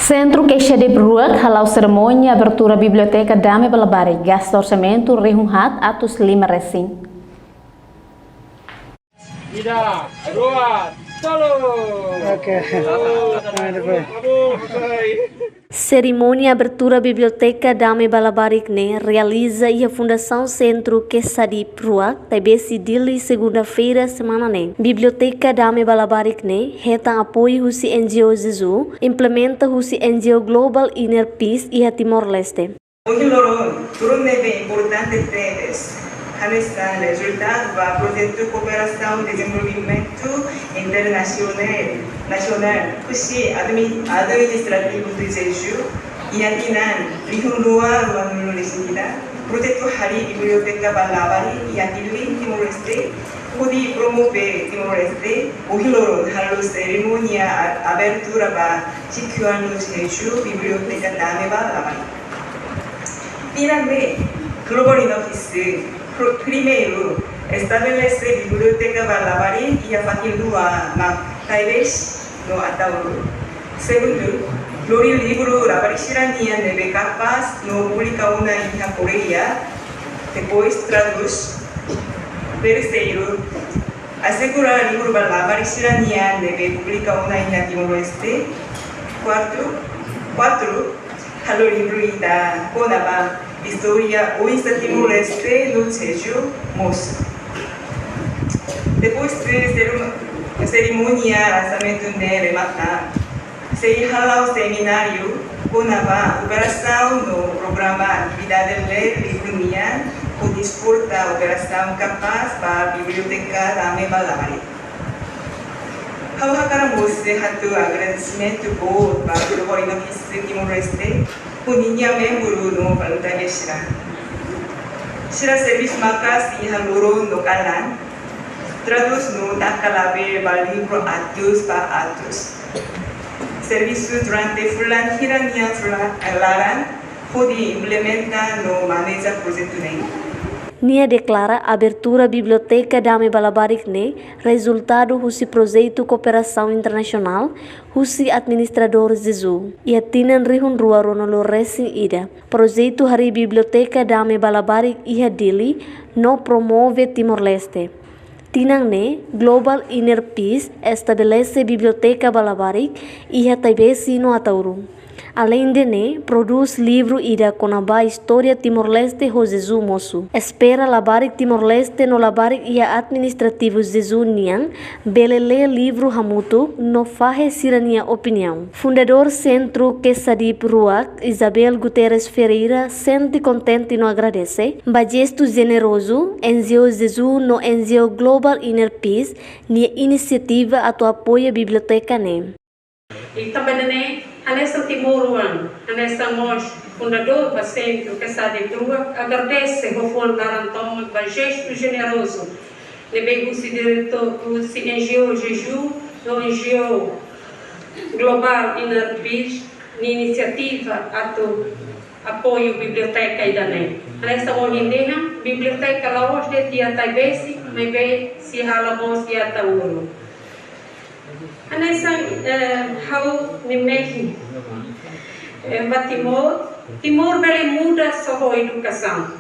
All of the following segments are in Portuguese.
Centro Queixa de Bruac, halau cerimônia abertura biblioteca Dame Balabari, gasto orçamento Rihunhat Atus Lima Resim. Ida, dua, solo. Okay. Cerimônia abertura biblioteca Dame Balabarikne realiza a Fundação Centro Queixa Bruac, TBC Dili segunda-feira semana ne. Biblioteca Dame Balabarikne reta apoio husi NGO Zezu, implementa husi NGO Global Inner Peace e Timor-Leste. Hoje foram bem importantes temas. Nesta resultado do projeto de cooperação e desenvolvimento internacional, que administrativo do Jeju, e atinan Rihunua Luan Resida, projeto Hari Biblioteca Balabari e Atili Timor-Leste, pode promover Timor-Leste, Ohiloro halu cerimônia abertura para situar no Jeju Biblioteca Dame Balabari. Finalmente, Global Office primeiro, estabelecer biblioteca Balabari e a partir do Taibes no Atauro. Segundo, flori livro Rabari Shirania neve capaz no publica uma em Coreia, depois traduz. Terceiro, assegurar livro Balabari Shirania neve publica uma em Timor-Leste. Quatro, halo livro da Konaba História Oeste Timor-Leste no Jeju, Moço. Depois de cerimônia lançamento de remata, se halau seminário com a operação no programa Atividade LED Livrunia, com disputa operação capaz para a Biblioteca Dame Balabari. Hau-hakaram você hatu agradecimento por para o Global Office Timor-Leste, Puninha membro no Palutannya Shira. Shira serviço makas e haluro no kalan. Traduz no nakalabe balibro atus pa atus. Serviço durante fulan hirania fulan laran pode implementa no maneja projeto nem. Nia declara abertura biblioteca Dame Balabarikne resultado husi projeto cooperação internacional husi administrador Zezu e atinan Rihun Rua Ronolo Resin Ida. Projeto Hari Biblioteca Dame Balabarik Iha Dili no promove Timor-Leste. Tinang ne Global Inner Peace estabelece Biblioteca Balabarik Iha Taibesi no Atauru. Além de ne, produz livro ida conaba História Timor-Leste ho Zezu Moço. Espera labarik Timor-Leste no labarik ia administrativo Zezu Niang, belele livro hamuto no fahe sirania opinião. Fundador Centro Queixa Bruac, Isabel Guterres Ferreira, sente contente e no agradece. Bagesto generoso, NGO Zezu no NGO Global Inner Peace, nia iniciativa atu apoia biblioteca ne. E também nessa Timoruan, nessa nós fundador do Centro Queixa Bruac, agradece o fundo garantão do gesto generoso. Levei o diretor do NGO Jeju, do NGO Global Inner Peace, na iniciativa ato apoio biblioteca e dané. Nessa hoje biblioteca lá hoje de dia Taibesi, mas bem se halamos e atauro. Nessa hau nimehi Timor bele muda só educação.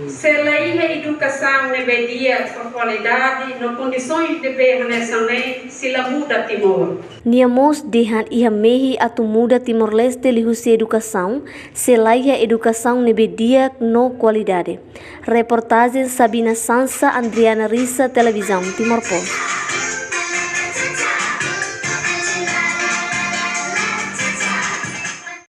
Se lei a educação nebe dia com qualidade, no condições de ver nessa lei, se la muda Timor. Niamos dihan iha mehi atu muda Timor-Leste lihusi educação, se lai a educação nebe dia no qualidade. Reportagem Sabina Sansa, Adriana Rissa, Televisão Timor-Post.